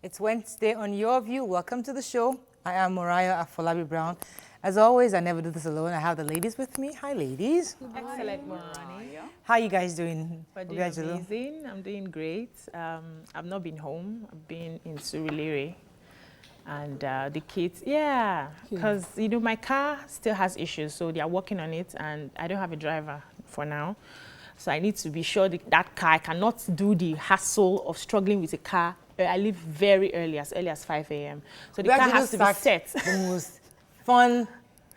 It's Wednesday on Your View. Welcome to the show. I am Mariah Afolabi Brown. As always, I never do this alone. I have the ladies with me. Hi, ladies. Excellent morning. How are you guys doing? We're doing amazing. I'm doing great. I've not been home. I've been in Surulere. And the kids, because, you know, my car still has issues, so they are working on it, and I don't have a driver for now. So I need to be sure that car, I cannot do the hassle of struggling with a car. I leave very early as 5 a.m. So the car has to be set. The most fun,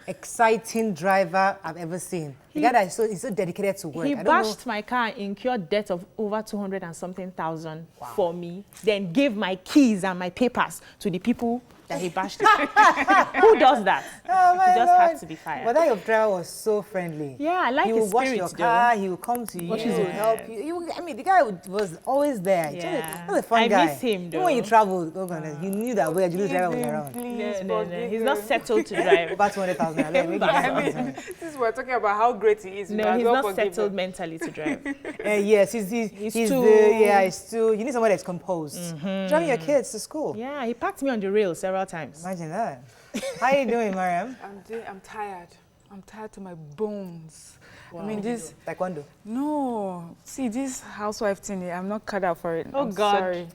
exciting driver I've ever seen. The guy that is so dedicated to work. He bashed my car and incurred debt of over 200 and something thousand for me, then gave my keys and my papers to the people that he bashed. Who does that? Oh my he just Lord. had to be fired. But that your driver was so friendly. Yeah, I like his spirit. He will wash your car, he will come to you, he will help you. I mean, the guy was always there. Yeah. He was a fun guy. I miss him, though. Even when you traveled, oh goodness, you knew that way your driver was around. No. He's not settled to drive. About 200,000. I mean, since we're talking about how great he is, no, he's not settled mentally to drive. Yes, he's too... he's too... You need someone that's composed. Driving your kids to school. Yeah, he packed me on the rail several times. Imagine that. How are you doing, Mariam? I'm tired. I'm tired to my bones. Wow. I mean, this... Taekwondo? No. See, this housewife thing, I'm not cut out for it. Oh, I'm God. sorry.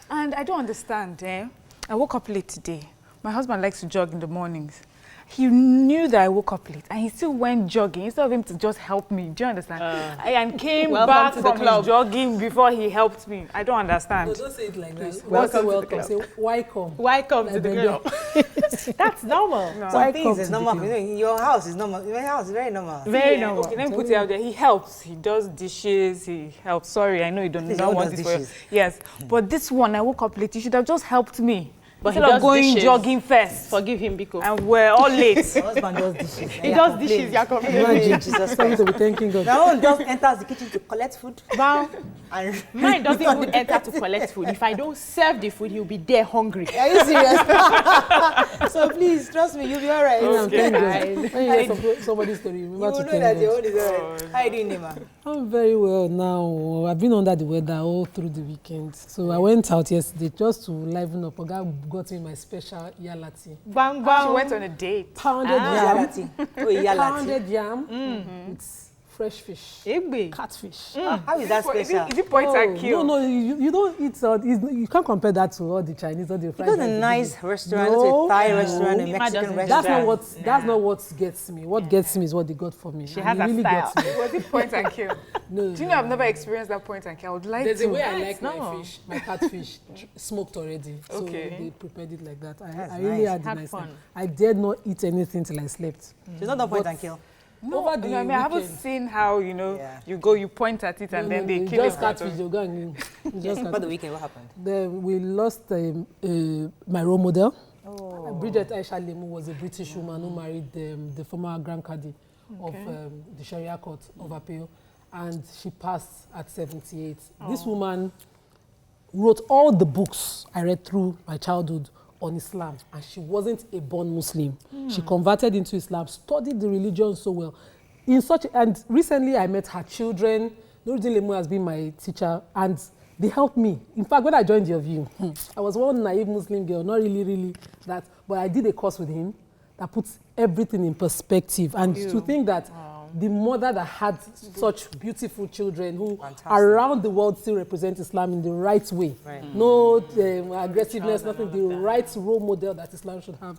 And I don't understand, I woke up late today. My husband likes to jog in the mornings. He knew that I woke up late, and he still went jogging instead of him to just help me. Do you understand? And came back from his jogging before he helped me. I don't understand. No, don't say it like that. Welcome. Say, why come? Why come to the club? That's normal. No. Some things is normal. Your house is normal. Your house is very normal. Very normal. Okay, let me put it out there. He helps. He does dishes. He helps. Sorry, I know you don't want this for you. Yes, but this one, I woke up late. You should have just helped me. But instead of going jogging first. Forgive him, Biko. And we're all late. My husband does dishes. He does dishes, you're complaining. Imagine, Jesus Christ. To be thanking God. My own just enters the kitchen to collect food. Wow. And Mine doesn't even enter to collect food. If I don't serve the food, he'll be there hungry. Are you serious? So please, trust me, you'll be all right. Okay. When you hear somebody's story, remember You to will know thank that your God. own is all right. How are you doing, Nima? I'm very well now. I've been under the weather all through the weekend. So I went out yesterday just to liven up. God got me my special yalati. Bang, bang. She went on a date. Pounded yam. Yalati. Oh, yalati. Pounded yam with fresh fish. Egbe. Catfish. How is that special? Is it point and kill? No, you don't eat you can't compare that to all the Chinese or the fried. You go to a nice restaurant, No. a Thai restaurant, a Mexican restaurant. That's not what gets me. What gets me is what they got for me. She And has it a really style. gets me. Was it point and kill? No. Do you know I've never experienced that point and kill? I would like There's to. a way I like No. my fish, my catfish, smoked already. So Okay. they prepared it like that. That's I really nice. had a Had nice fun. time. I dared not eat anything till I slept. She's not done point and kill. No, Over the I haven't weekend. seen how, Yeah. you point at it and then they kill just it. catfish. They go and just About the catfish. weekend, what happened? Then we lost my role model. Bridget Aisha Lemu was a British woman who married the former Grand Cadi of the Sharia Court of Appeal, and she passed at 78. This woman wrote all the books I read through my childhood on Islam, and she wasn't a born Muslim. She converted into Islam, studied the religion so well. And recently I met her children. Nuruddin Lemu has been my teacher, and they helped me. In fact, when I joined Your View, I was one naive Muslim girl, not really that, but I did a course with him that puts everything in perspective. And to think that the mother that had such beautiful children who around the world still represent Islam in the right way. Right. No aggressiveness, nothing, the right role model that Islam should have.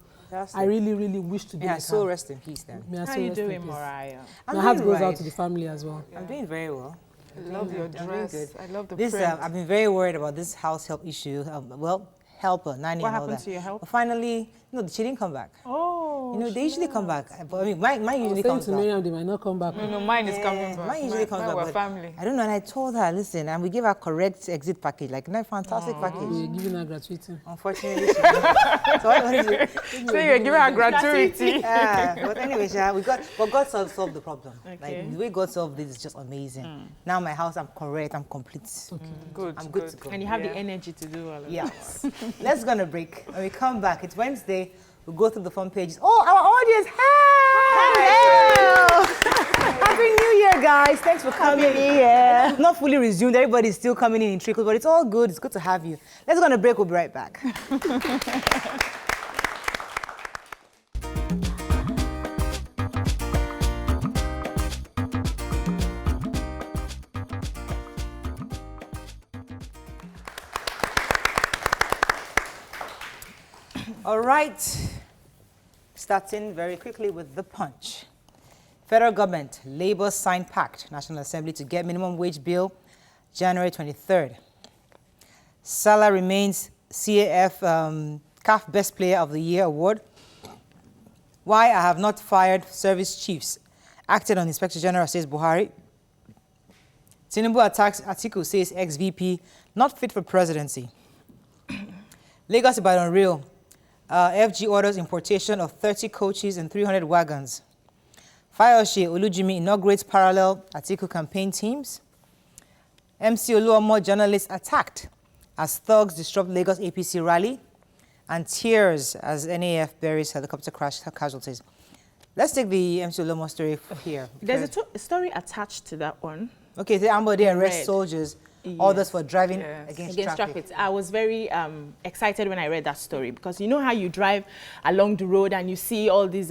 I really wish to be like so her. rest in peace then. How are you doing, Mariah? My heart goes out to the family as well. I'm doing very well. I love your dress. Good. I love the This, print. I've been very worried about this house help issue. Helper, nanny What and all happened that. to your help? But finally, she didn't come back. Oh, They usually come back. But I mean, mine usually Saying comes to back. Miriam, they might not come back. No, mine is coming back. Mine usually comes back. We're but family. I don't know, and I told her, listen, and we give her correct exit package, like a fantastic package. We're giving her gratuity. Unfortunately, she didn't. So what is it? So you're giving her gratuity. Yeah, but anyway, God solved the problem. Okay. Like the way God solved this is just amazing. Now my house, I'm correct, I'm complete. Good. I'm good to go. and you have the energy to do all of that. Yes. Let's go on a break. When we come back, it's Wednesday. We'll go through the front pages. Oh, our audience! Hi! Hello! Happy New Year, guys. Thanks for coming. Happy New Year. Not fully resumed. Everybody's still coming in trickles, but it's all good. It's good to have you. Let's go on a break. We'll be right back. All right. Starting very quickly with the punch. Federal government, Labour signed pact, National Assembly to get minimum wage bill January 23rd. Salah remains CAF CAF Best Player of the Year award. Why I have not fired service chiefs. Acted on Inspector General, says Buhari. Tinubu attacks Atiku, says ex-VP, not fit for presidency. Lagos Ibadan Rail. FG orders importation of 30 coaches and 300 wagons. Fayose Olujimi inaugurates parallel Atiku campaign teams. MC Oluomo journalists attacked as thugs disrupt Lagos APC rally. And tears as NAF buries helicopter crash casualties. Let's take the MC Oluomo story here. There's a story attached to that one. Okay, the Ambode arrest Red. soldiers, Yes. others for driving Yes. against Against traffic. traffic. I was very excited when I read that story because you know how you drive along the road and you see all these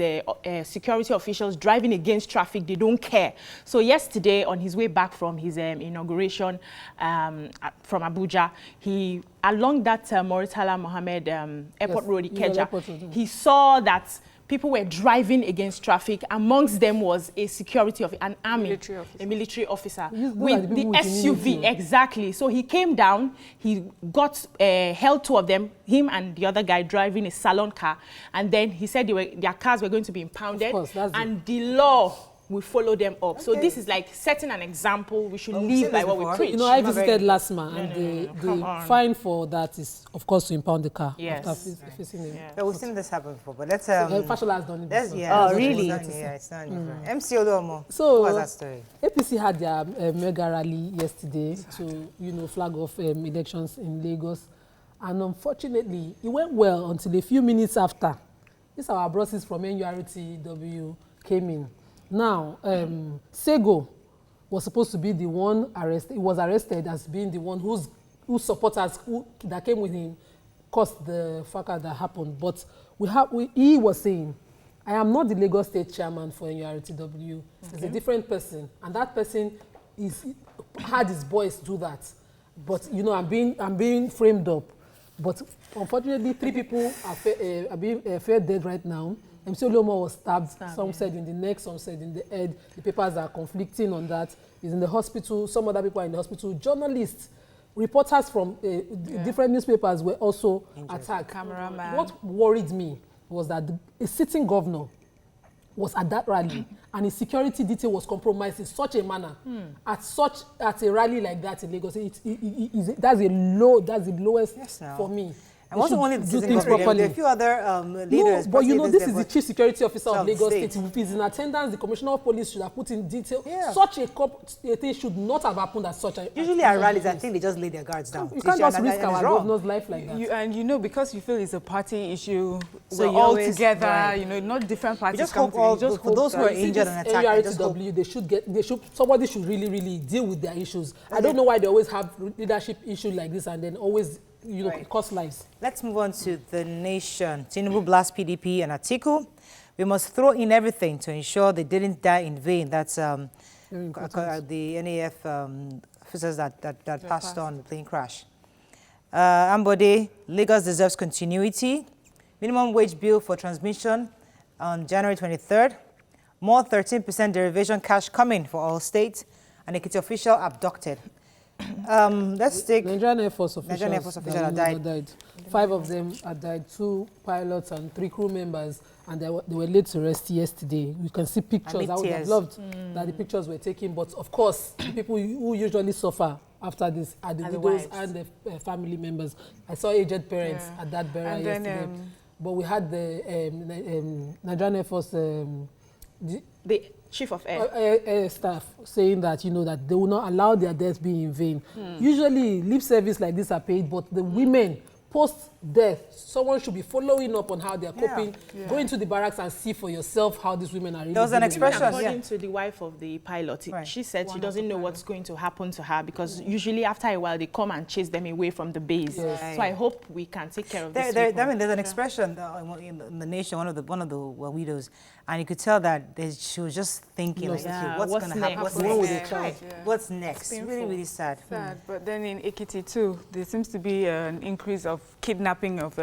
security officials driving against traffic. They don't care. So yesterday, on his way back from his inauguration from Abuja, he along that Moritala Mohammed Airport Yes, Road, Airport Road. Ikeja, he saw that people were driving against traffic. Amongst them was a security of an army, Military officer. a military officer Those are the with the people with SUV. immunity. Exactly. So he came down. He got held two of them, him and the other guy driving a salon car, and then he said their cars were going to be impounded, Of course, that's and the law will follow them up. So Okay. this is like setting an example. We should Well, we've live seen by this what we before. preach. You know, I Not very visited good. last month, and Come the on. fine for that is, of course, to impound the car Yes. after facing it. Yeah. Yeah, we've seen this happen before, but let's Fashola has done it That's, before. yeah, Oh, that's what really? it's done, yeah, it's done different. MC Oluomo, So- what was that story? APC had their mega rally yesterday to, flag off elections in Lagos. And unfortunately, it went well until a few minutes after. These our bosses from NURTW came in. Now, Sego was supposed to be the one arrested. He was arrested as being the one whose supporters that came with him caused the fracas that happened. But he was saying, I am not the Lagos State chairman for NURTW. It's a different person, and that person had his boys do that. But I'm being framed up. But unfortunately, 3 people are being dead right now. MC Oluomo was stabbed. Some said in the neck, some said in the head. The papers are conflicting on that. He's in the hospital. Some other people are in the hospital. Journalists, reporters from different newspapers were also attacked. Cameraman. What worried me was that a sitting governor was at that rally and his security detail was compromised in such a manner at a rally like that in Lagos. That's the lowest Yes, now. for me. And wasn't only the do citizen things government, there were properly. a few other No, leaders. but presidents this there, is the but- chief security officer Of of Lagos state. State. If he's in attendance, the commissioner of police should have put in detail. Yeah. Such a thing should not have happened at such a. Usually at rallies, I think they just lay their guards down. You can't just And risk it's our wrong. governor's life like that. And because you feel it's a party issue, So we're you all always- together, right. not different parties just come hope together. all- You just for those hope who are that- injured and attacked, I just hope- NURTW, somebody should really deal with their issues. I don't know why they always have leadership issues like this and then always, Right. cost lives. Let's move on to the nation. Tinubu blasts PDP and Atiku. We must throw in everything to ensure they didn't die in vain. That's Very important. the NAF officers that passed on the plane crash. Ambode, Lagos deserves continuity. Minimum wage bill for transmission on January 23rd. More 13% derivation cash coming for all states. And Ekiti official abducted. Let's take... Nigerian Air Force officials, Nigerian Air Force officials that have we know died. 5 of them had died, 2 pilots and 3 crew members, and they were laid to rest yesterday. You can see pictures. I would have tears. loved that the pictures were taken, but of course, the people who usually suffer after this are the Are the widows wives. and the family members. I saw aged parents at that burial And then, yesterday. But we had the Nigerian Air Force The chief of air. staff saying that that they will not allow their deaths be in vain. Usually lip service like this are paid, but the women post-death, someone should be following up on how they are coping. Go into the barracks and see for yourself how these women are really There was an dealing with it. expression, According to the wife of the pilot, Right. she said she doesn't know what's going to happen to her because usually after a while they come and chase them away from the base. Yes. So I hope we can take care of There, these there, people. I mean, there's an expression in the nation, one of the widows, and you could tell that she was just thinking, like, Yeah, okay, what's what's going to happen? next? What's What would next? they try? What's next? Really, painful. really sad. Sad. But then in Ekiti too, there seems to be an increase of kidnapping of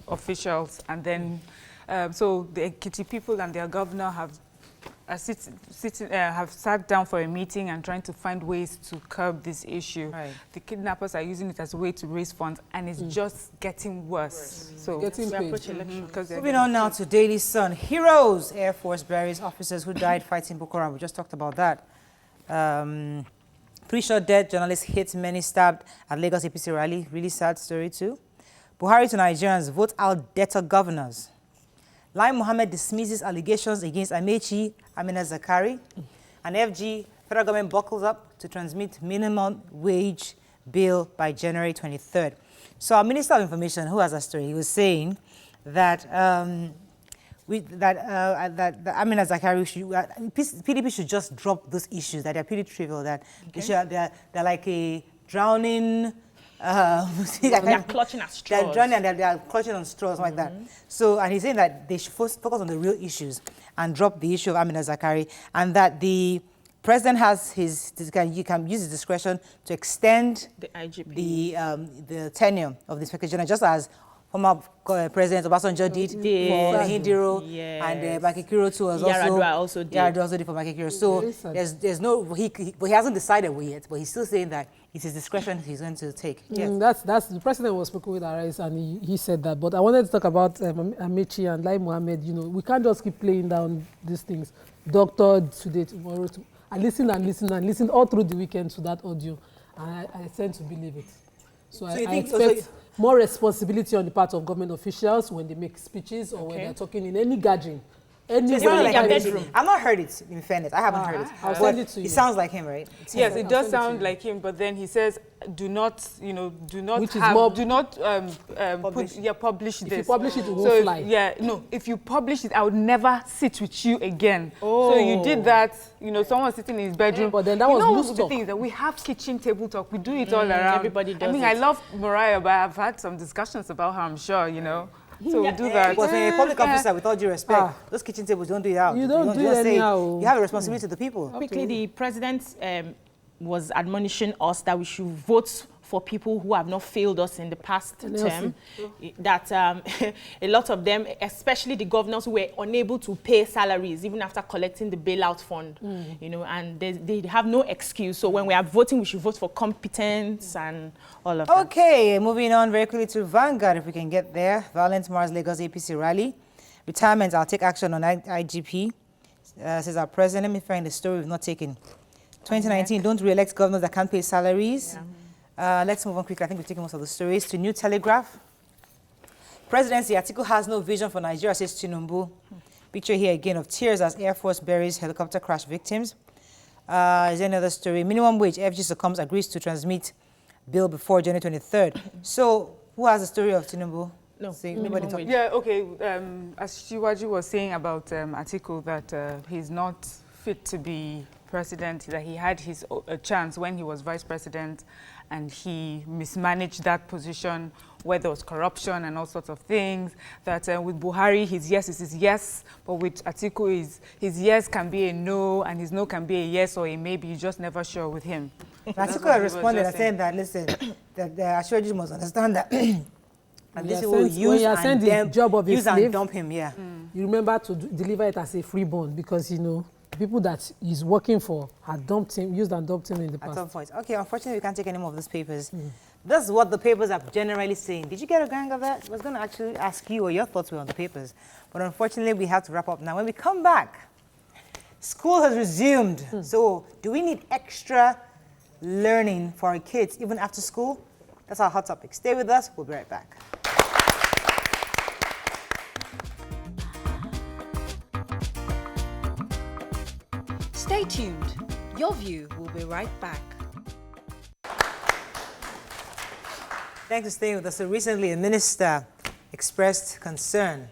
officials, and then so the Ekiti people and their governor have have sat down for a meeting and trying to find ways to curb this issue. Right. The kidnappers are using it as a way to raise funds, and it's just getting worse. So Getting We paid. approach election. because they're Moving on now to Daily Sun. Heroes, Air Force buries officers who died fighting Boko Haram. We just talked about that. Pre-shot dead, journalists hit, many stabbed at Lagos APC rally. Really sad story too. Buhari to Nigerians, vote out debtor governors. Lai Mohammed dismisses allegations against Amechi, Amina Zakari. And FG, federal government buckles up to transmit minimum wage bill by January 23rd. So our Minister of Information, who has a story, he was saying that that Amina Zakari PDP should just drop those issues, that they're pretty trivial, that they're like a drowning. They're clutching at straws. They're drowning and they're clutching on straws like that. So, and he's saying that they should focus on the real issues and drop the issue of Amina Zakari, and that the president has you can use his discretion to extend The IGP. the tenure of the Inspector General, just as former President Obasanjo did for Hindiro, and Makikiro too was Yaradua also did. Yaradua also did for Makikiro. So there's no he hasn't decided yet, but he's still saying that it's his discretion he's going to take. Yes. That's the president was speaking with Arise, and he said that. But I wanted to talk about Amechi and Lai Mohammed. You know, we can't just keep playing down these things. Doctor today, tomorrow, I listen and listen and listen all through the weekend to that audio, and I tend to believe it. So I expect more responsibility on the part of government officials when they make speeches or when they're talking in any gathering. It sounds like him. I've not heard it, in fairness. I haven't heard it. I'll send it to you. It sounds like him, right? Yes, it does sound like him, but then he says, do not Which is more- publish this. If you publish it, it won't fly. If you publish it, I would never sit with you again. So you did that, someone sitting in his bedroom. But then that was loose the talk. thing is that we have kitchen table talk. We do it all around. Everybody does I mean, it. I love Mariah, but I've had some discussions about her, I'm sure, So we do that. Because when a public officer, with all due respect, those kitchen tables don't do it out. You don't do it say anyhow. you have a responsibility to the people. Quickly, the president was admonishing us that we should vote for people who have not failed us in the past term. That a lot of them, especially the governors who were unable to pay salaries even after collecting the bailout fund, and they have no excuse. So when we are voting, we should vote for competence and all of that. Okay, moving on very quickly to Vanguard, if we can get there. Violent Mars Lagos APC rally. Retirement, I'll take action on IGP, says our president. Let me find the story we've not taken. 2019, don't re-elect governors that can't pay salaries. Let's move on quickly. I think we've taken most of the stories. To New Telegraph. Presidency, Atiku has no vision for Nigeria, says Tinubu. Picture here again of tears as Air Force buries helicopter crash victims. Is there another story? Minimum wage, FG succumbs, agrees to transmit bill before January 23rd. So, who has the story of Tinubu? No, nobody talk. Yeah, okay. As Shiwaji was saying about Atiku, that he's not fit to be president, that he had his chance when he was vice president, and he mismanaged that position where there was corruption and all sorts of things. That with Buhari, his yes is his yes, but with Atiku, his yes can be a no, and his no can be a yes or a maybe. You're just never sure with him. Atiku responded and said that, listen, that the Ashwaji must understand that. And this will use and dump him, You remember to deliver it as a freeborn because, people that he's working for had dumped him, used and dumped him in the past. At some point. Okay, unfortunately, we can't take any more of those papers. This is what the papers are generally saying. Did you get a gang of that? I was going to actually ask you what your thoughts were on the papers. But unfortunately, we have to wrap up now. When we come back, school has resumed. So do we need extra learning for our kids, even after school? That's our hot topic. Stay with us. We'll be right back. Stay tuned. Your View will be right back. Thanks for staying with us. So recently, a minister expressed concern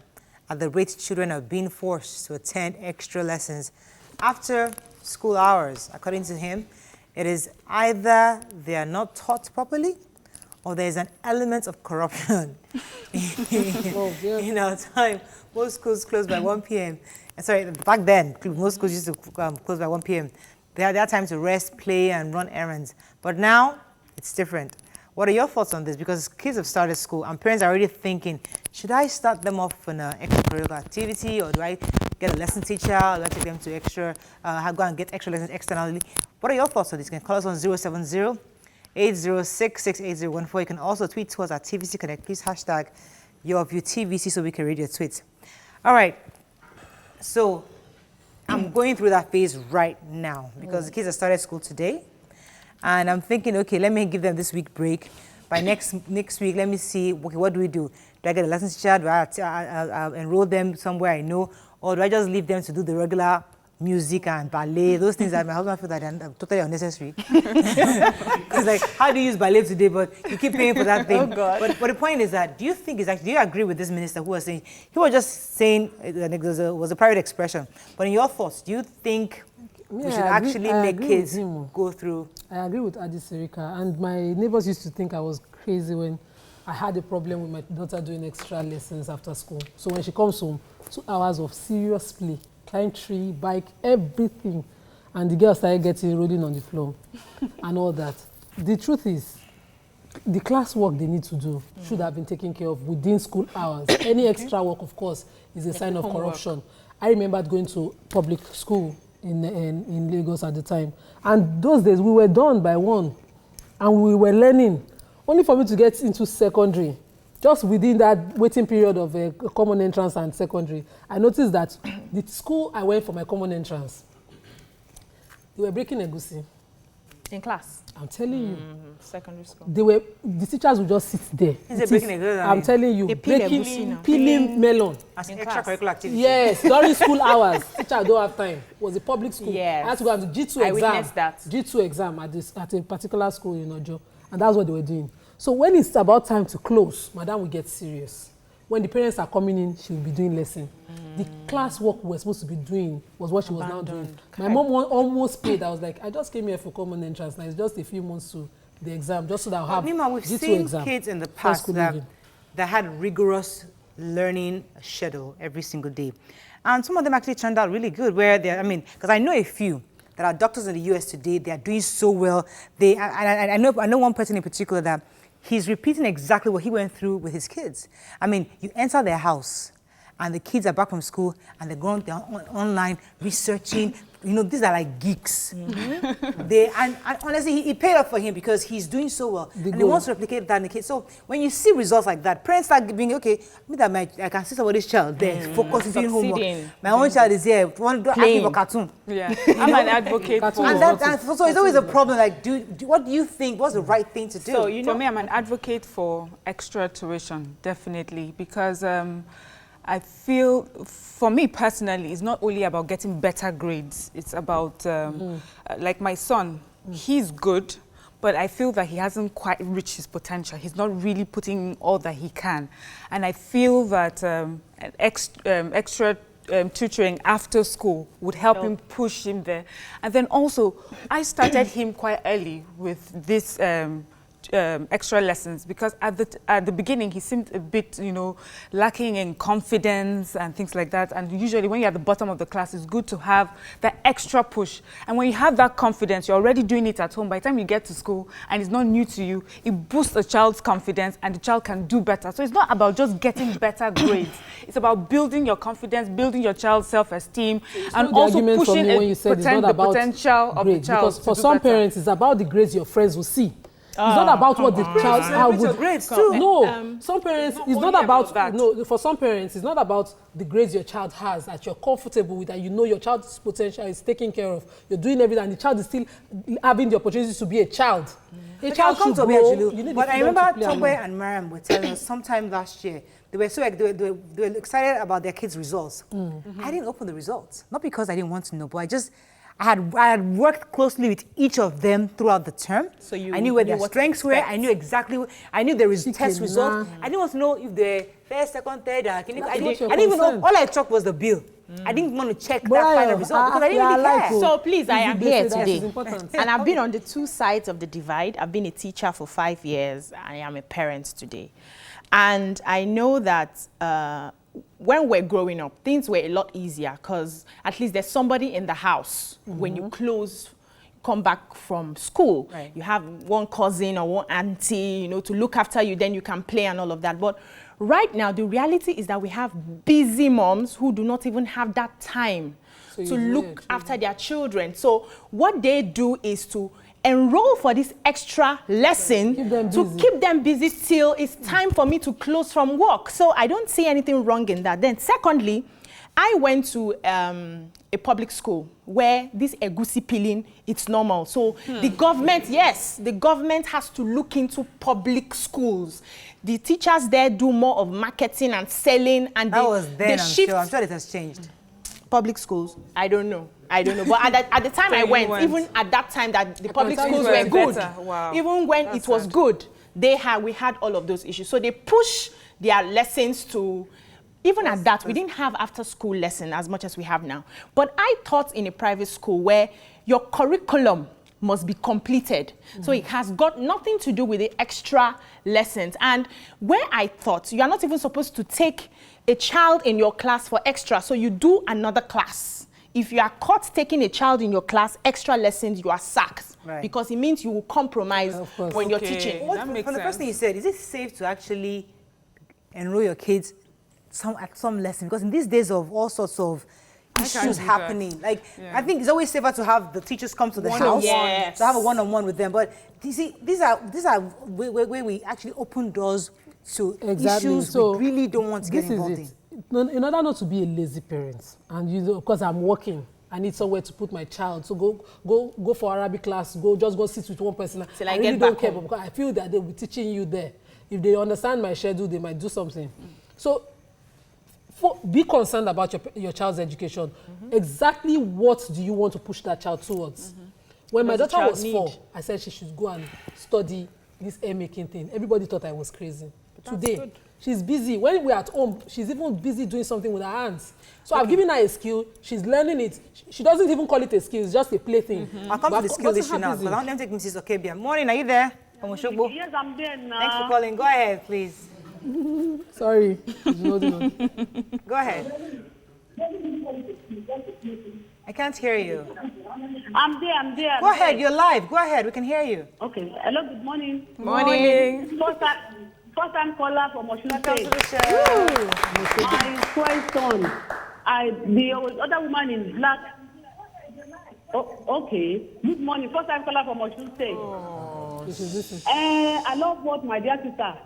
at the rate children are being forced to attend extra lessons after school hours. According to him, it is either they are not taught properly or there is an element of corruption. In our time, most schools close by 1 p.m. Sorry, back then, most schools used to close by 1 p.m. They had time to rest, play, and run errands. But now, it's different. What are your thoughts on this? Because kids have started school and parents are already thinking, should I start them off in an extracurricular activity, or do I get a lesson teacher, or do I take them to go and get extra lessons externally? What are your thoughts on this? You can call us on 070-806-68014. You can also tweet to us at TVC Connect. Please hashtag your view TVC so we can read your tweets. All right. So I'm going through that phase right now because the kids have started school today. And I'm thinking, okay, let me give them this week break. By next week, let me see, okay, what do we do? Do I get a lesson teacher? Do I enroll them somewhere I know? Or do I just leave them to do the regular music and ballet? Those things that my husband feels that are totally unnecessary. Because like, how do you use ballet today? But you keep paying for that thing. Oh, God. But the point is that, do you agree with this minister who was saying, he was just saying, it was a private expression. But in your thoughts, do you think we should actually make kids go through? I agree with Adi Serika, and my neighbors used to think I was crazy when I had a problem with my daughter doing extra lessons after school. So when she comes home, 2 hours of serious play, climb tree, bike, everything, and the girl started getting rolling on the floor and all that. The truth is, the class work they need to do should have been taken care of within school hours. Any extra work, of course, is a sign of corruption. I remembered going to public school in Lagos at the time. And those days, we were done by 1, and we were learning. Only for me to get into secondary, just within that waiting period of a common entrance and secondary, I noticed that the school I went for my common entrance, they were breaking egusi. In class? I'm telling you. Secondary school. The teachers would just sit there. I'm telling you, peeling melon. As an extracurricular activity. Yes, during school hours. Teacher don't have time. It was a public school. Yes. I had to go and do G2 I exam. witnessed that. G2 exam at a particular school in Ojo. And that's what they were doing. So when it's about time to close, madam will get serious. When the parents are coming in, she will be doing lesson. The class work we were supposed to be doing was what she was now doing. My mom almost paid. I was like, I just came here for common entrance. Now it's just a few months to the exam, just so that I'll have Nima, we've G2 seen exam. kids in the past that had rigorous learning schedule every single day. And some of them actually turned out really good where because I know a few that are doctors in the US today, they are doing so well. I know one person in particular that he's repeating exactly what he went through with his kids. I mean, you enter their house and the kids are back from school and they're online researching. You know, these are like geeks. And honestly, it paid off for him because he's doing so well. And he wants to replicate that in the kids. So when you see results like that, parents start being, okay, I can see somebody's child there, focus, doing homework. My own child is here, asking for cartoon. Yeah, I'm an advocate for so it's always a problem, like, what do you think, what's the right thing to do? So, for me, I'm an advocate for extra tuition, definitely, because I feel, for me personally, it's not only about getting better grades. It's about, like my son, he's good, but I feel that he hasn't quite reached his potential. He's not really putting in all that he can. And I feel that extra tutoring after school would help him push him there. And then also, I started him quite early with this extra lessons because at the beginning he seemed a bit, lacking in confidence and things like that. And usually when you're at the bottom of the class, it's good to have that extra push. And when you have that confidence, you're already doing it at home. By the time you get to school and it's not new to you, it boosts a child's confidence and the child can do better. So it's not about just getting better grades. It's about building your confidence, building your child's self-esteem, and also pushing the potential of the child. Because for some parents, it's about the grades your friends will see. It's not about what the child, how good. Grades too. No, some parents, it's not about that. No, for some parents, it's not about the grades your child has that you're comfortable with, that you know your child's potential is taken care of. You're doing everything, and the child is still having the opportunity to be a child. A child should grow. But I remember Tobe and Mariam were telling us sometime last year, they were excited about their kids' results. I didn't open the results, not because I didn't want to know, but I had worked closely with each of them throughout the term. So you I knew where knew their what to strengths were. expect. I knew exactly. I knew the test results. I didn't want to know if the first, second, third. I didn't even know. All I checked was the bill. I didn't want to check that final result because I didn't really care. So please, I am here That is today. important. And I've been on the two sides of the divide. I've been a teacher for 5 years. I am a parent today. And I know that when we're growing up, things were a lot easier because at least there's somebody in the house when you come back from school. Right. You have one cousin or one auntie, you know, to look after you, then you can play and all of that. But right now, the reality is that we have busy moms who do not even have that time to look after their children. So what they do is to enroll for this extra lesson to keep them busy till it's time for me to close from work. So I don't see anything wrong in that. Then secondly, I went to a public school where this egusi peeling, it's normal. So the government, yes, the government has to look into public schools. The teachers there do more of marketing and selling, and That was then, they shift. I'm sure it has changed. Public schools, I don't know. But at the time I went, even at that time that the public schools were good, even when it was good, we had all of those issues. So they push their lessons to, even at that, we didn't have after school lesson as much as we have now. But I taught in a private school where your curriculum must be completed. So it has got nothing to do with the extra lessons. And where I thought you are not even supposed to take a child in your class for extra, so you do another class. If you are caught taking a child in your class, extra lessons, you are sacked. Right. Because it means you will compromise when you're teaching. That makes The first thing you said, is it safe to actually enroll your kids at some lesson? Because in these days of all sorts of issues happening, like I think it's always safer to have the teachers come to the house, Yes. to have a one-on-one with them. But you see, these are where we actually open doors to issues we really don't want to get involved in. In order not to be a lazy parent, and you know, because I'm working, I need somewhere to put my child. So go for Arabic class. Just go sit with one person. Till I really don't care because I feel that they'll be teaching you there. If they understand my schedule, they might do something. So be concerned about your child's education. Exactly what do you want to push that child towards? When my daughter was 4, I said she should go and study this hair making thing. Everybody thought I was crazy. Today, she's busy. When we're at home, she's even busy doing something with her hands. So I've given her a skill. She's learning it. She doesn't even call it a skill. It's just a plaything. I'll come to the skill issue now. But I want them to take Mrs. Okebia. Morning, are you there? Yes, I'm there now. Thanks for calling. Go ahead, please. Sorry. Go ahead. I can't hear you. I'm there. Go ahead, you're live. Go ahead, we can hear you. Okay. Hello, good morning. Morning. First time caller from Osun Welcome State. to the show. My question, the other woman in black. Oh, okay. Good morning. First time caller from Osun State. I love what my dear sister.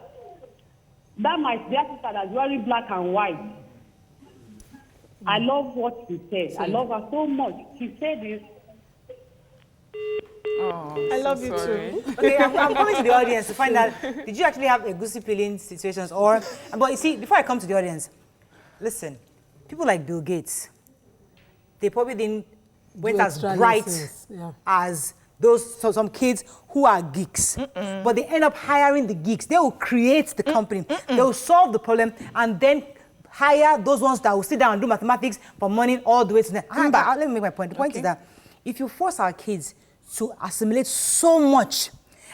That my dear sister that's very black and white. I love what she said. I love her so much. She said this. I love you too. Okay, I'm coming to the audience to find out, did you actually have egusi peeling situations? But you see, before I come to the audience, listen, people like Bill Gates, they probably didn't went as bright as some kids who are geeks. But they end up hiring the geeks. They will create the company. They will solve the problem and then hire those ones that will sit down and do mathematics from morning all the way to the end. Let me make my point. The point is that if you force our kids to assimilate so much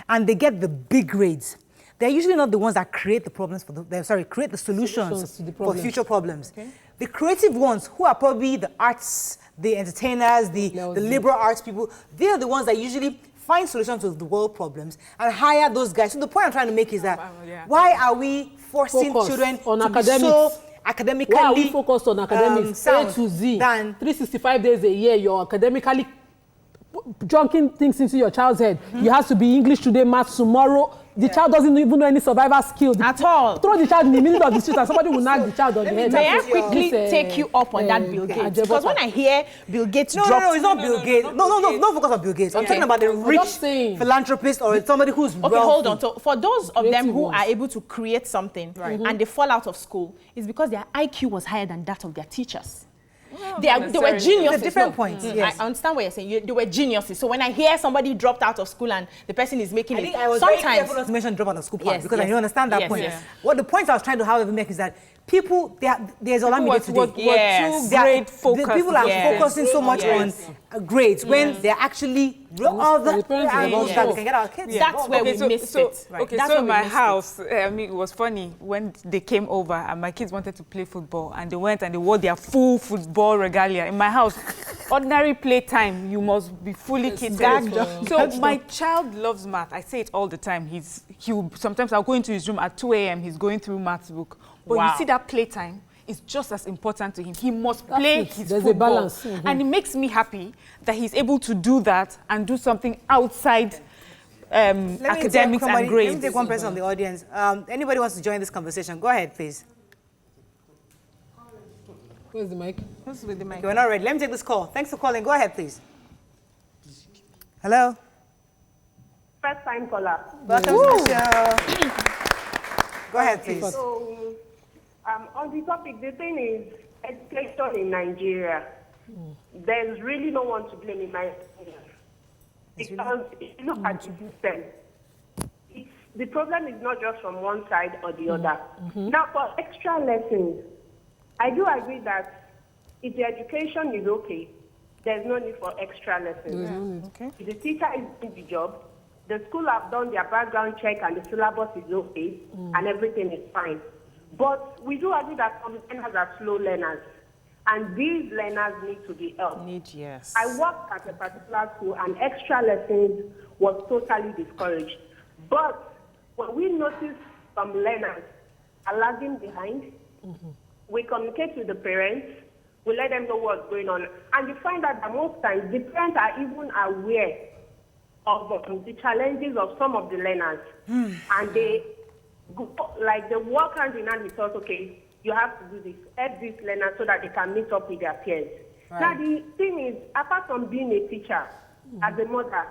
and they get the big grades, they're usually not the ones that create the problems create the solutions for future problems. The creative ones, who are probably the arts, the entertainers, the liberal arts people, they're the ones that usually find solutions to the world problems and hire those guys. So the point I'm trying to make is that why are we forcing children to be so academically? Why are we focused on academics A to Z? 365 days a year, you're academically junking things into your child's head. You have to be English today, maths tomorrow. The child doesn't even know any survival skills. At all. Throw the child in the middle of the street and somebody will knock the child on the head. May I quickly take you up on that Bill Gates? Because when I hear Bill Gates No, it's not Bill Gates. No, don't focus on Bill Gates. I'm talking about the rich philanthropist or somebody who's wealthy. Okay, hold on. So for those of them who are able to create something and they fall out of school, it's because their IQ was higher than that of their teachers. They were geniuses. It's a different point. Yes. I understand what you're saying. They were geniuses. So when I hear somebody dropped out of school and the person is making I it, think I was very careful not to mention drop out of school part because I don't understand that point. Yes. What the point I was trying to, however, make is that people, there's a lot of today. Were too great focused. People are focusing so much on grades when they're actually other angles that we can get our kids. That's where we missed it. Okay, That's so where in we my missed house, I mean, it was funny when they came over and my kids wanted to play football and they went and they wore their full football regalia. In my house, ordinary playtime, you must be fully kitted. So my child loves math. I say it all the time. Sometimes I'll go into his room at 2 a.m. He's going through maths book. But you see that playtime is just as important to him. He must play his football. A balance. And it makes me happy that he's able to do that and do something outside academics and grades. Let me take one person on the audience. Anybody wants to join this conversation? Go ahead, please. Where's the mic? Who's with the mic? Okay, we're not ready. Let me take this call. Thanks for calling. Go ahead, please. Hello? First time caller. Welcome to the show. Go ahead, please. So, on the topic, the thing is education in Nigeria. There's really no one to blame in my opinion. Because if you look at the system, the problem is not just from one side or the other. Now, for extra lessons, I do agree that if the education is okay, there's no need for extra lessons. If the teacher is doing the job, the school have done their background check and the syllabus is okay and everything is fine. But we do agree that some learners are slow learners and these learners need to be helped. I worked at a particular school and extra lessons was totally discouraged. But when we notice some learners are lagging behind, we communicate with the parents, we let them know what's going on. And you find out that most times the parents are even aware of the challenges of some of the learners. And they work hand in hand with us, okay, you have to do this, help these learners so that they can meet up with their peers. Now the thing is, apart from being a teacher, as a mother,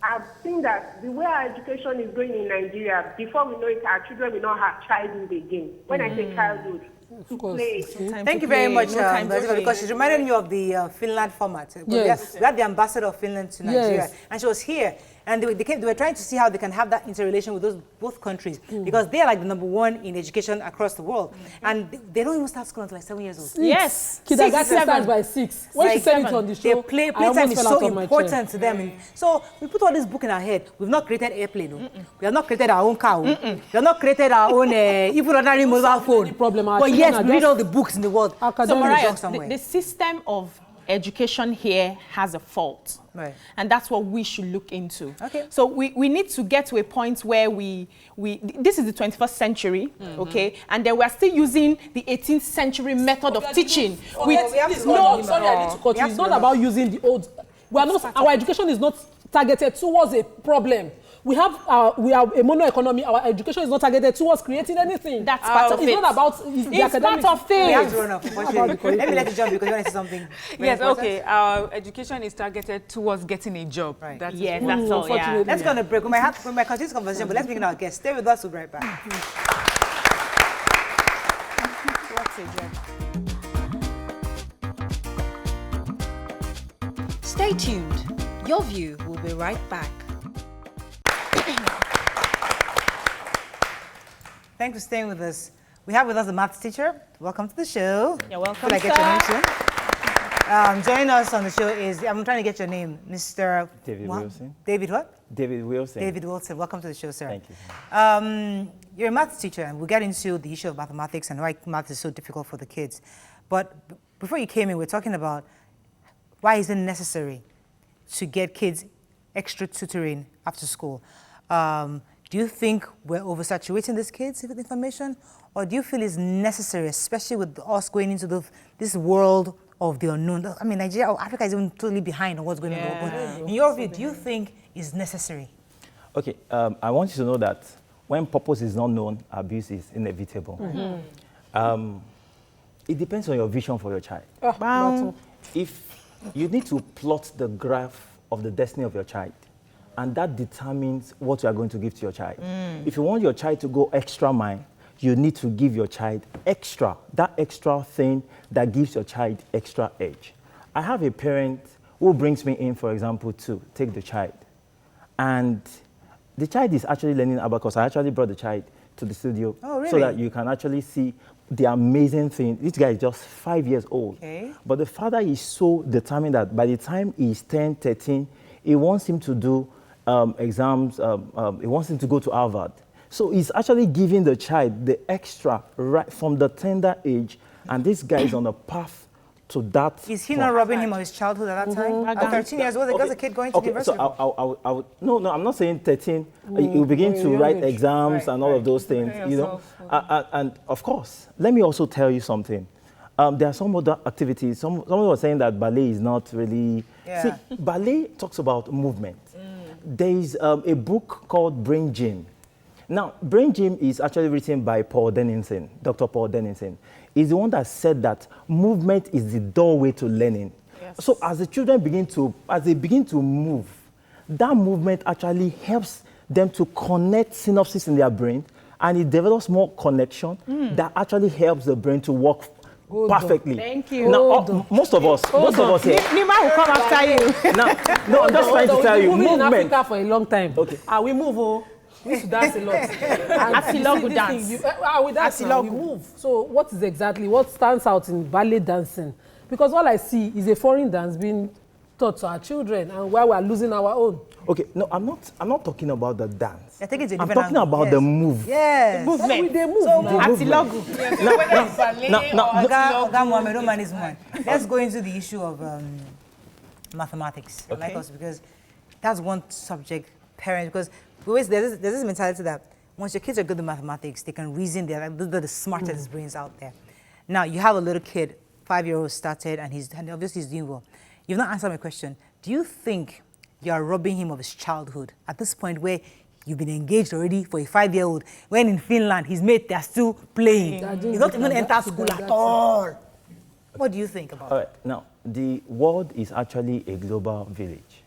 I've seen that the way our education is going in Nigeria, before we know it, our children will not have childhood again. When I say childhood, to play. Thank you very much, because she reminded me of the Finland format. Yes. We had the ambassador of Finland to Nigeria, and she was here. And they were trying to see how they can have that interrelation with both countries, because they are like the #1 in education across the world. And they don't even start school until like 7 years old. Yes. Kindergarten starts by 6. When she said it on the show, playtime is so important to them. So we put all this book in our head. We've not created airplane. We have not created our own car. We have not created our own even ordinary mobile phone. But yes, we read all the books in the world. So Mariah, the system of education here has a fault. Right. And that's what we should look into. Okay. So we need to get to a point where this is the 21st century, okay? And then we're still using the 18th century method of teaching. Sorry, I need to cut you. It's not about using the old. Our education is not targeted towards a problem. We have a mono economy. Our education is not targeted towards creating anything. That's part of it. It's not about the academics. Part of things. We have to run off. Let me let you jump because you want to say something. Yes, okay. Our education is targeted towards getting a job. Right. That's all. Yeah. Let's go on a break. We might continue this conversation, but let's begin our guest. Stay with us. We'll be right back. Stay tuned. Your View will be right back. Thanks for staying with us. We have with us a maths teacher. Welcome to the show. You're welcome, Could I get your name, sir? Joining us on the show is, I'm trying to get your name, Mr. David Wilson. David what? David Wilson. David Wilson. Welcome to the show, sir. Thank you. You're a maths teacher, and we'll get into the issue of mathematics and why math is so difficult for the kids. But before you came in, we were talking about why is it necessary to get kids extra tutoring after school. Do you think we're oversaturating these kids with information? Or do you feel it's necessary, especially with us going into this world of the unknown? I mean, Nigeria or Africa is even totally behind on what's going on. In your view, do you think it's necessary? Okay, I want you to know that when purpose is not known, abuse is inevitable. It depends on your vision for your child. If you need to plot the graph of the destiny of your child, and that determines what you are going to give to your child. If you want your child to go extra mile, you need to give your child extra, that extra thing that gives your child extra edge. I have a parent who brings me in, for example, to take the child. And the child is actually learning abacus. I actually brought the child to the studio so that you can actually see the amazing thing. This guy is just 5 years old. Okay. But the father is so determined that by the time he's 10, 13, he wants him to do exams. He wants him to go to Harvard. So he's actually giving the child the extra right from the tender age. And this guy is on a path to that. Is he not robbing him of his childhood at that time? At 13 years old, there's a kid going to university. So no, I'm not saying 13. You begin to write exams and all of those things, you know. And of course, let me also tell you something. There are some other activities. Someone was saying that ballet is not really. See, ballet talks about movement. There is a book called Brain Gym. Now, Brain Gym is actually written by Paul Dennison, Dr. Paul Dennison. He's the one that said that movement is the doorway to learning. Yes. So as the children begin to move, that movement actually helps them to connect synapses in their brain, and it develops more connection that actually helps the brain to work perfectly. Thank you. Now, most of us here. Nima will come after you. Now, no, I'm just trying to tell you, movement. movement. In Africa for a long time. Okay. We move. We used to dance a lot. Asilogu dance. We dance now, we move. So what stands out in ballet dancing? Because all I see is a foreign dance being taught to our children, and where we are losing our own. Okay, no, I'm not talking about the dance. I think it's a I'm different talking about the move. Yes. Movement. They move. So, Asilogu. Let's go into the issue of mathematics. Okay. Like us, because that's one subject parents, because there's this mentality that once your kids are good at mathematics, they can reason. They're the smartest brains out there. Now you have a little kid, 5-year-old started, and obviously he's doing well. You've not answered my question. Do you think you are robbing him of his childhood at this point where you've been engaged already for a 5-year-old, when in Finland his mates they're still playing? He's not even entered school at all. What do you think about All right, now the world is actually a global village.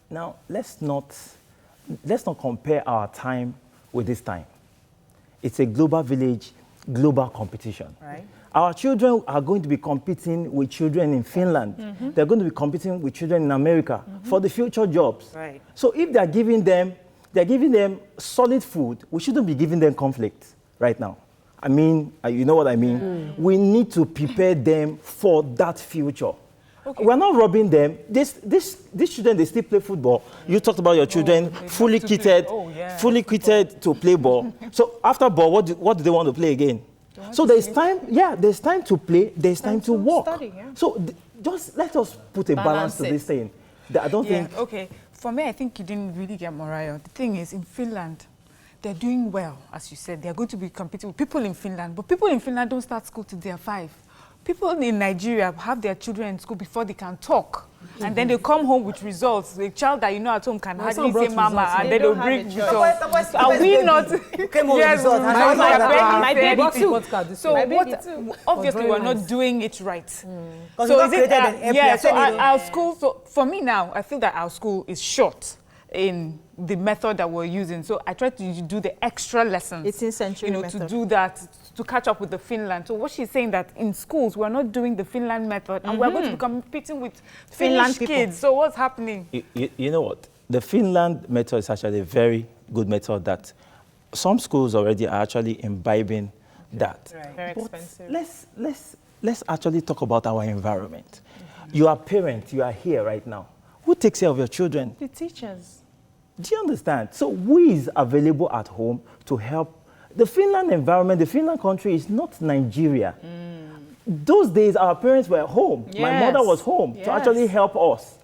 Now let's not compare our time with this time. It's a global village, global competition. Right. Our children are going to be competing with children in Finland. They're going to be competing with children in America for the future jobs. Right. So if they're giving them solid food, we shouldn't be giving them conflict right now. I mean, you know what I mean? We need to prepare them for that future. Okay. We're not robbing them. These children, they still play football. You talked about your children fully kitted to play ball. So after ball, what do they want to play again? So there's time, there's time to play, there's time to work. Study, So just let us put a balance to this thing. I don't think... Okay, for me, I think you didn't really get Mariah. The thing is, in Finland, they're doing well, as you said. They're going to be competing with people in Finland, but people in Finland don't start school till they're 5. People in Nigeria have their children in school before they can talk. And then they come home with results. The child that you know at home can hardly say mama, and then they'll bring results. Are we not? Yes, my baby too. So obviously we're not doing it right. So is it so our school, so for me now, I feel that our school is short in the method that we're using. So I try to do the extra lessons. 18th century method. To do that, to catch up with the Finland. So what she's saying that in schools, we're not doing the Finland method, and we're going to be competing with Finnish kids. So what's happening? You know what? The Finland method is actually a very good method that some schools already are actually imbibing that. Right. Very expensive. Let's actually talk about our environment. You are parents, you are here right now. Who takes care of your children? The teachers. Do you understand? So who is available at home to help? The Finland environment, the Finland country is not Nigeria. Those days, our parents were home. Yes. My mother was home to actually help us.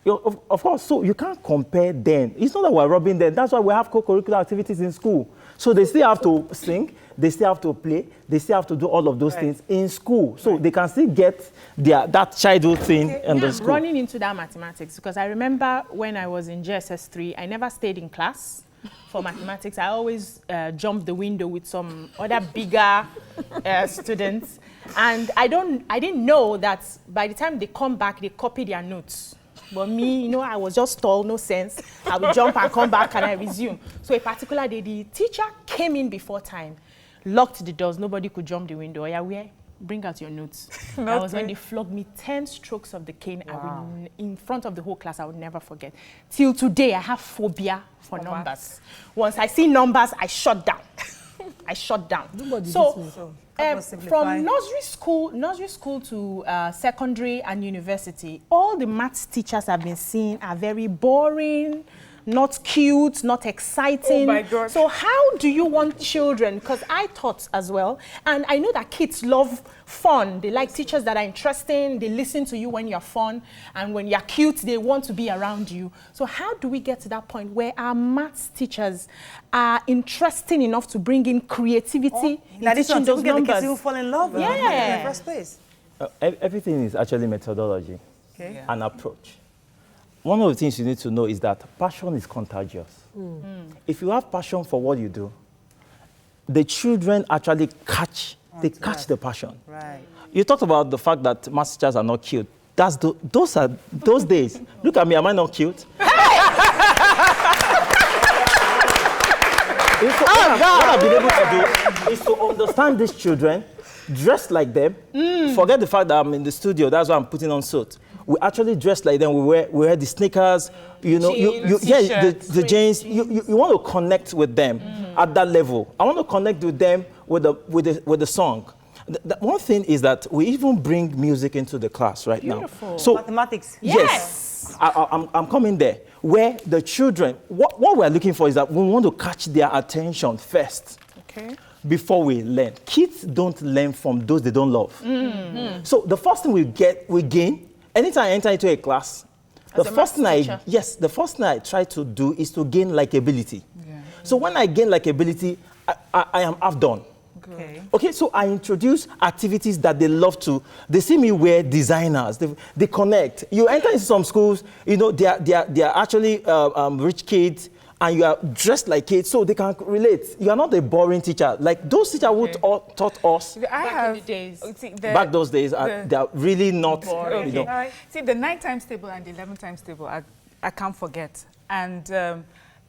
Of course, so you can't compare them. It's not that we're robbing them. That's why we have co-curricular activities in school. So they still have to sing, they still have to play, they still have to do all of those things in school. So they can still get that childhood thing in the school. Running into that mathematics, because I remember when I was in JSS 3, I never stayed in class for mathematics. I always jumped the window with some other bigger students. And I didn't know that by the time they come back, they copy their notes. But me, I was just tall, no sense. I would jump and come back and I resume. So a particular day, the teacher came in before time, locked the doors. Nobody could jump the window. Yeah, where? Bring out your notes. That was when they flogged me 10 strokes of the cane. I will, in front of the whole class, I would never forget. Till today, I have phobia for numbers. Once I see numbers, I shut down. I shut down. From nursery school to secondary and university, all the maths teachers I've been seeing are very boring, not cute, not exciting. Oh my God. So how do you want children? Because I taught as well, and I know that kids love fun. They like teachers that are interesting. They listen to you when you're fun, and when you're cute, they want to be around you. So how do we get to that point where our maths teachers are interesting enough to bring in creativity in teaching those get the numbers? kids who fall in love with them in the first place. Everything is actually methodology and approach. One of the things you need to know is that passion is contagious. If you have passion for what you do, the children actually catch the passion. Right. You talked about the fact that math teachers are not cute. Those are those days. Look at me, am I not cute? What I've been able to do is to understand these children, dress like them. Forget the fact that I'm in the studio, that's why I'm putting on suit. We actually dress like them. We wear the sneakers, you know, the jeans. You want to connect with them at that level. I want to connect with them with the song. The one thing is that we even bring music into the class right now. So mathematics. Yes. I'm coming there. Where the children, what we're looking for is that we want to catch their attention first. Okay. Before we learn. Kids don't learn from those they don't love. So the first thing we gain. Anytime I enter into a class, the first thing I try to do is to gain likability. So when I gain likability, I am half done. Okay, so I introduce activities that they love to. They see me wear designers. They connect. You enter into some schools, you know, they are actually rich kids, and you are dressed like kids, so they can relate. You are not a boring teacher. Like those teachers who taught us back in the days. Back those days, they are really not boring. You know. See, the 9 times table and the 11 times table, I can't forget. And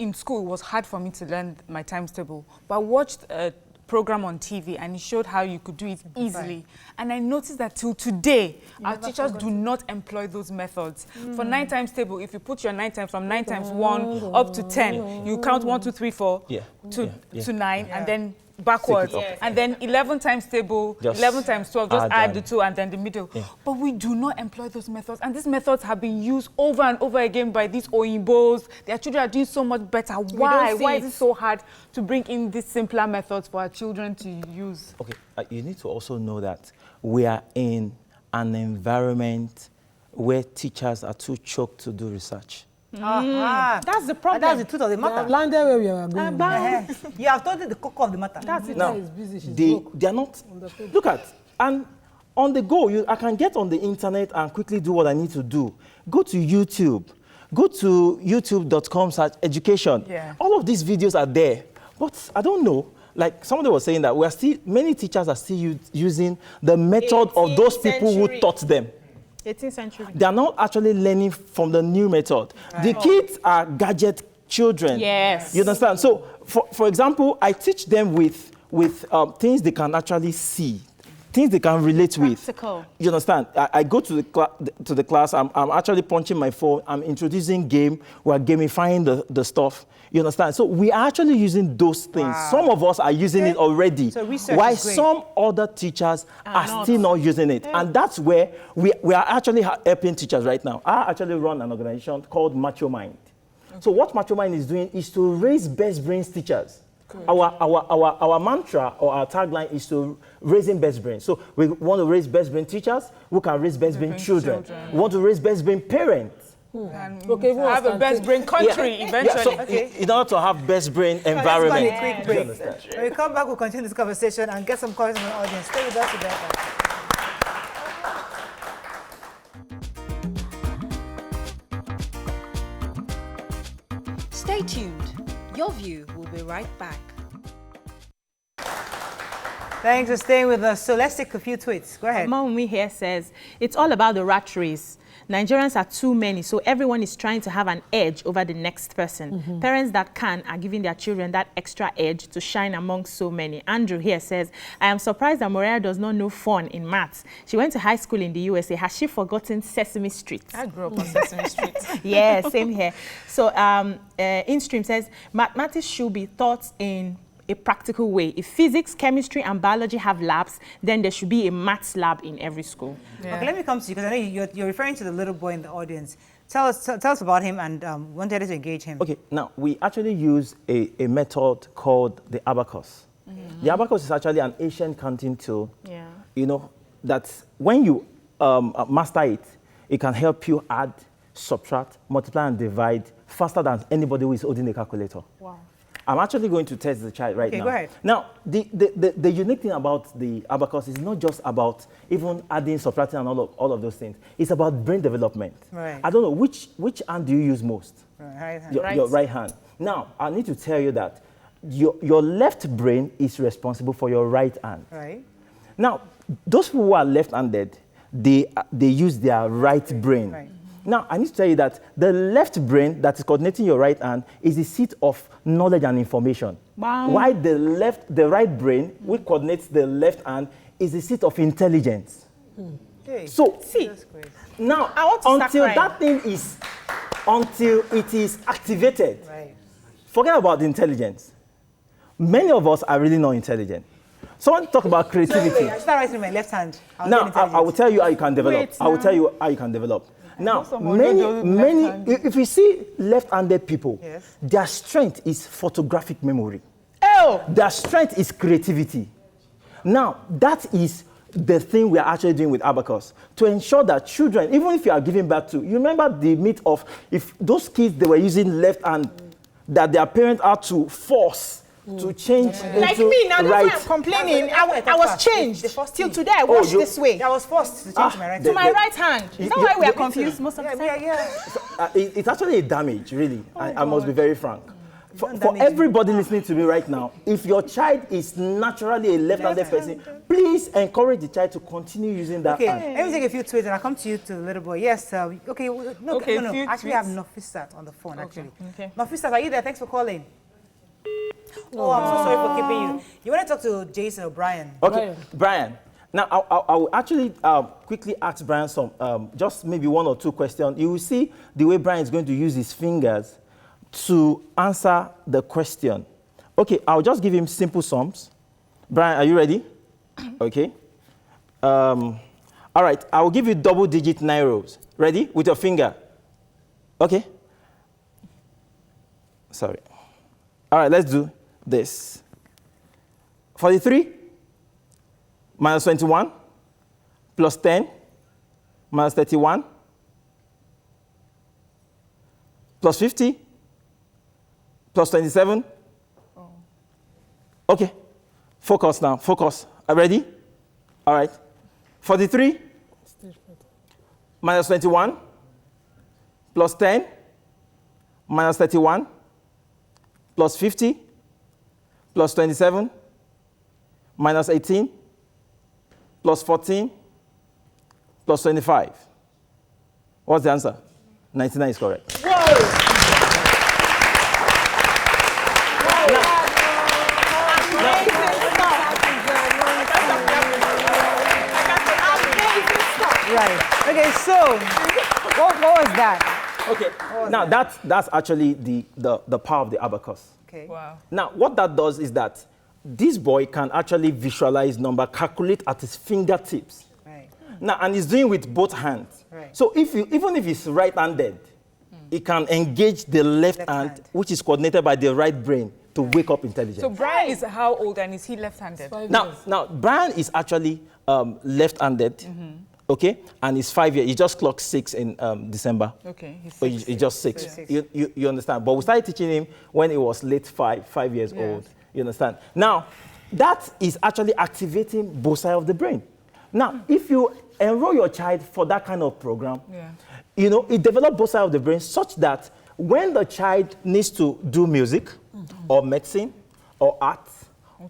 in school, it was hard for me to learn my times table. But I watched a program on TV, and it showed how you could do it easily. And I noticed that till today, our teachers do not employ those methods. For 9 times table, if you put your 9 times from 9 times 1 up to 10, you count 1, 2, 3, 4 to 9, and then backwards. And then 11 times table, just 11 times 12, just add the 2 and then the middle. But we do not employ those methods. And these methods have been used over and over again by these Oyimbos. Their children are doing so much better. Why? Why is it so hard to bring in these simpler methods for our children to use? Okay, you need to also know that we are in an environment where teachers are too choked to do research. That's the problem. That's the truth of the matter. Landed where we are going. You have told the cocoa of the matter. That's it. Now, they are not. Look at, and on the go, I can get on the internet and quickly do what I need to do. Go to YouTube. Go to youtube.com/education. All of these videos are there. But I don't know. Like somebody was saying that many teachers are still using the method of those people who taught them. 18th century. They are not actually learning from the new method. The kids are gadget children. Yes. You understand? So, for example, I teach them with things they can actually see, things they can relate with. You understand? I go to the class. I'm actually punching my phone. I'm introducing game. We're gamifying the stuff. You understand? So we are actually using those things. Some of us are using it already, while some other teachers are still not using it. And that's where we are actually helping teachers right now. I actually run an organization called Macho Mind. So what Macho Mind is doing is to raise best brains teachers. Our mantra or our tagline is to raising best brains. So we want to raise best brain teachers who can raise best brain children. We want to raise best brain parents. And have a best brain country eventually. In order to have best brain environment. Let's go on a quick break. When we come back, we'll continue this conversation and get some questions from the audience. Stay with us together. Stay tuned. Your View will be right back. Thanks for staying with us. So let's take a few tweets. Go ahead. Mom here says, it's all about the rat race. Nigerians are too many, so everyone is trying to have an edge over the next person. Parents that can are giving their children that extra edge to shine among so many. Andrew here says, I am surprised that Morea does not know fun in maths. She went to high school in the USA. Has she forgotten Sesame Street? I grew up on Sesame Street. Yeah, same here. So InStream says, mathematics should be taught in a practical way. If physics, chemistry, and biology have labs, then there should be a maths lab in every school. Yeah. Okay, let me come to you, because I know you're referring to the little boy in the audience. Tell us about him, and wanted to engage him. Okay, now we actually use a method called the abacus. The abacus is actually an ancient counting tool. Yeah. You know, that when you master it, it can help you add, subtract, multiply, and divide faster than anybody who is holding a calculator. Wow. I'm actually going to test the child right now. Okay, go ahead. Now, the unique thing about the abacus is not just about even adding, subtracting, and all of those things. It's about brain development. Right. I don't know, which hand do you use most? Right hand. Your right hand. Now, I need to tell you that your left brain is responsible for your right hand. Right. Now, those people who are left-handed, they use their right brain. Right. Now, I need to tell you that the left brain that is coordinating your right hand is the seat of knowledge and information. Wow. While the right brain, which coordinates the left hand, is the seat of intelligence. Okay. So, See, That's great. now, I want to start until crying. that thing is, until it is activated, Right. forget about the intelligence. Many of us are really not intelligent. Someone talk about creativity. I start writing with my left hand. Now, I will tell you how you can develop. Wait, I will now. tell you how you can develop. Now, Most of us don't do many, left-handed. if you see left-handed people, Yes. their strength is photographic memory. Oh, Their strength is creativity. Now, that is the thing we are actually doing with Abacus, to ensure that children, even if you are giving birth to, you remember the myth of if those kids, they were using left hand, that their parents had to force to change like into me now, that's right. why I'm complaining. That's what I I thought was first. changed. The first Till thing. today, I watch you- this way. I was forced to change my right To hand. my right hand. Is that why we are confused most of the time? Yeah. It's actually a damage, really. I must be very frank. For damage me. everybody listening to me right now, if your child is naturally a left-handed person, please encourage the child to continue using that Okay, hand. let me take a few tweets and I'll come to you, to the little boy. Yes, okay, no. few Actually, I have tweets. Nafisat on the phone, actually. Okay. Nafisat, are you there? Thanks for calling. Oh, I'm so sorry for keeping you. You want to talk to Jason or Brian? Okay, Brian. Now, I will actually quickly ask Brian some, just maybe one or two questions. You will see the way Brian is going to use his fingers to answer the question. Okay, I'll just give him simple sums. Brian, are you ready? Okay. All right, I will give you double-digit Nairos. Ready? With your finger. Okay. Sorry. All right, let's do this. 43 minus 21 plus 10 minus 31 plus 50 plus 27. Okay, focus now, focus. Are you ready? All right. 43 minus 21 plus 10 minus 31 plus 50 plus 27 minus 18 plus 14 plus 25. What's the answer? 99 is correct. Right. Okay, so, what was that? Okay, now that's actually the power of the abacus. Okay. Wow. Now, what that does is that this boy can actually visualize number, calculate at his fingertips. Right. Now, and he's doing with both hands. Right. So even if he's right-handed, he can engage the left hand, hand. which is coordinated by the right brain, to wake up intelligence. So Brian is how old and is he left-handed? 5 years. Now, Brian is actually left-handed, okay? And he's 5 years. He just clocked 6 in December. Okay, he's So 6. he's just 6. Six. You understand? But we started teaching him when he was late 5 years Yes. old. You understand? Now, that is actually activating both sides of the brain. Now, if you enroll your child for that kind of program, Yeah. you know, it develops both sides of the brain such that when the child needs to do music or medicine or art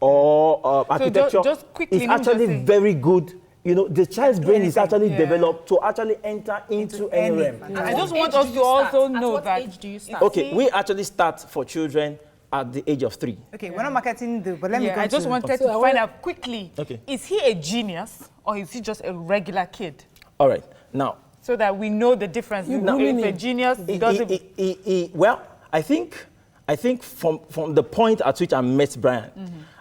or architecture, just quickly, it's let me just actually say- very good You know, the child's brain is actually developed to actually enter into any realm. I just want us to also know that. At what age do you start? Okay, we actually start for children at the age of 3. Okay, we're not marketing but let me go I just wanted to find out quickly. Okay. Is he a genius or is he just a regular kid? All right, now. So that we know the difference. If a genius doesn't... Well, I think from the point at which I met Brian,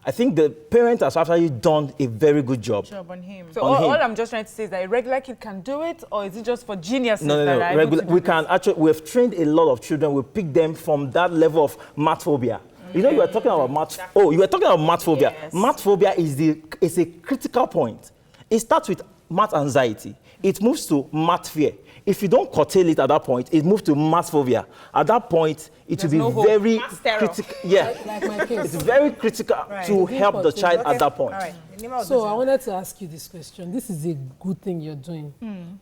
I think the parent has actually done a very good job. On him. So all I'm just trying to say is that a regular kid can do it, or is it just for geniuses? No. We can actually, we've trained a lot of children. We pick them from that level of math phobia. You know, you were talking about math. Oh, you were talking about math phobia. Yes. Math phobia is a critical point. It starts with math anxiety. It moves to math fear. If you don't curtail it at that point, it moves to math phobia. At that point, it will be very critical. Yeah, Like my case. it's very critical to help the child at that point. All right. So I wanted to ask you this question. This is a good thing you're doing,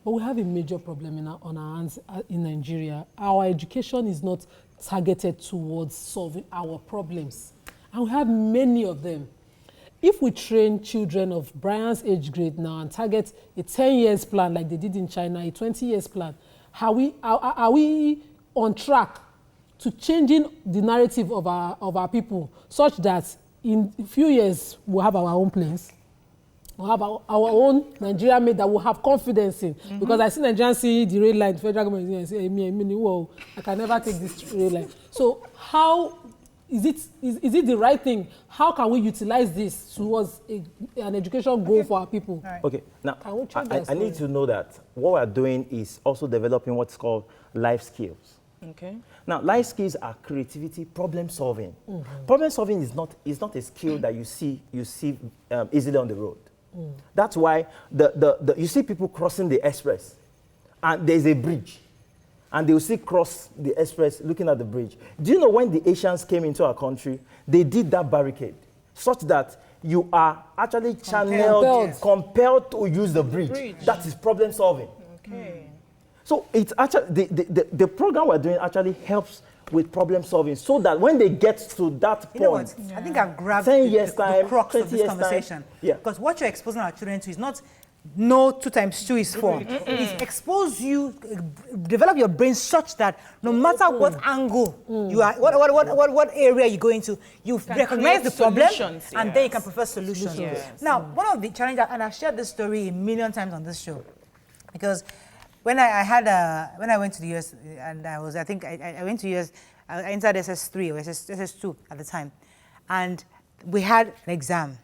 but we have a major problem on our hands in Nigeria. Our education is not targeted towards solving our problems, and we have many of them. If we train children of Brian's age grade now and target a 10 years plan like they did in China, a 20 years plan, are we on track to changing the narrative of our people such that in a few years we'll have our own planes, we'll have our own Nigeria made that we'll have confidence in? Because I see Nigerians see the rail line, the federal government and say, whoa, I can never take this rail line. So how is it the right thing? How can we utilize this towards an education goal for our people? Right. Okay, now I need to know that what we're doing is also developing what's called life skills. Okay. Now, life skills are creativity, problem solving. Problem solving is not a skill that you see easily on the road. That's why you see people crossing the express, and there's a bridge. And they will still cross the express looking at the bridge. Do you know when the Asians came into our country, they did that barricade such that you are actually compelled to use the bridge. That is problem solving. Okay. So it's actually, the program we're doing actually helps with problem solving so that when they get to that point, you know what? I think I've grabbed 10 years the time, crux of 20 this years conversation. time. Yeah. Because what you're exposing our children to is not no 2 times 2 is 4. It's expose you, develop your brain such that no matter what angle you are, what area you go into, you recognize the problem and then you can prefer solutions. Yes. Now, one of the challenges, and I've shared this story a million times on this show, because when I went to the US and I went to US, I entered SS3 or SS2 at the time, and we had an exam,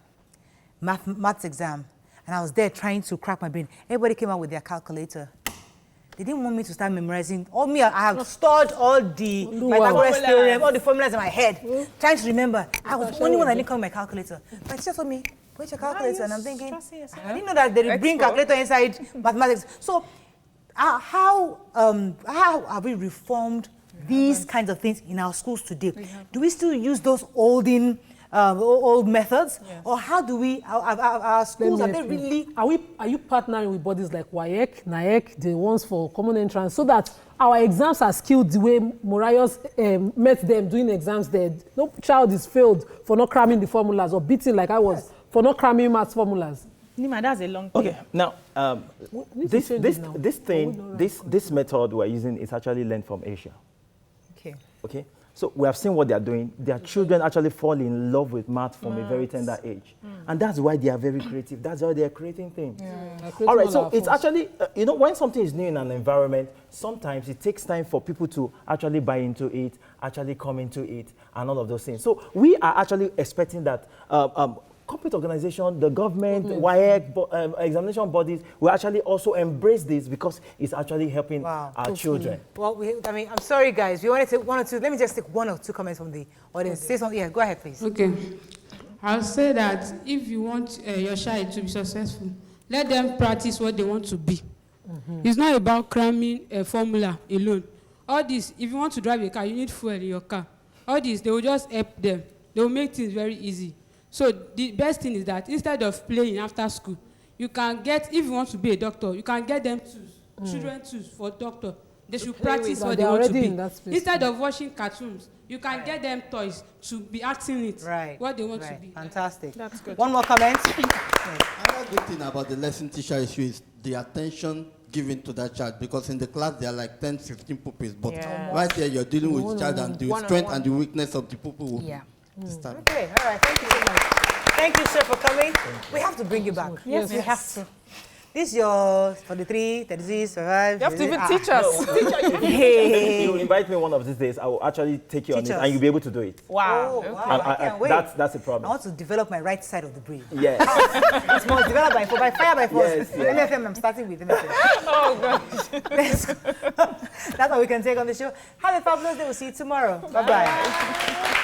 maths exam. And I was there trying to crack my brain. Everybody came out with their calculator. They didn't want me to start memorizing. I have stored all the Pythagoras theorem, all the formulas in my head, trying to remember. I was the only one that didn't come with my calculator. My teacher told me, where's your calculator? And I'm thinking, I didn't know that they bring calculator inside mathematics. So how have we reformed these kinds of things in our schools today? Do we still use those old methods, or how do we? Our schools, are they really? Are you partnering with bodies like WAEC, NAEC, the ones for common entrance, so that our exams are skilled the way Morayos met them doing exams there? No child is failed for not cramming the formulas or beaten like I was for not cramming maths formulas. Nima, that's a long thing. Okay, now this method we're using is actually learned from Asia. Okay. So we have seen what they are doing. Their children actually fall in love with math from a very tender age. And that's why they are very creative. That's why they are creating things. All right, so it's actually, when something is new in an environment, sometimes it takes time for people to actually buy into it, actually come into it, and all of those things. So we are actually expecting that corporate organization, the government, WAEC, examination bodies will actually also embrace this because it's actually helping our children. Well, I'm sorry, guys. We wanted to one or two. Let me just take 1 or 2 comments from the audience. Say something. Yeah, go ahead, please. Okay. I'll say that if you want your child to be successful, let them practice what they want to be. It's not about cramming a formula alone. All this, if you want to drive a car, you need fuel in your car. All this, they will just help them. They will make things very easy. So the best thing is that instead of playing after school, you can get, if you want to be a doctor, you can get them tools, children tools for doctor. they should practice with. what They're they want to already be. in that space. Instead of watching cartoons, you can get them toys to be acting it, what they want to be. Fantastic. That's good. One more comment. Another good thing about the lesson teacher issue is the attention given to that child, because in the class there are like 10, 15 pupils, but right there you're dealing with the child and the strength and the weakness of the pupil. Yeah. Start. Okay, all right, thank you so much. Thank you, sir, for coming. We have to bring you back. Yes, we have to. This is your 43, 36, 35. You have to even teach us. If you invite me one of these days, I will actually take you on Teach it, us. and you'll be able to do it. Wow. And I can't wait. That's a I problem. want to develop my right side of the brain. Yes. It's more developed by fire, by force. Yes, yes. MFM, I'm starting with MFM. Oh, gosh. That's what we can take on the show. Have a fabulous day. We'll see you tomorrow. Bye-bye.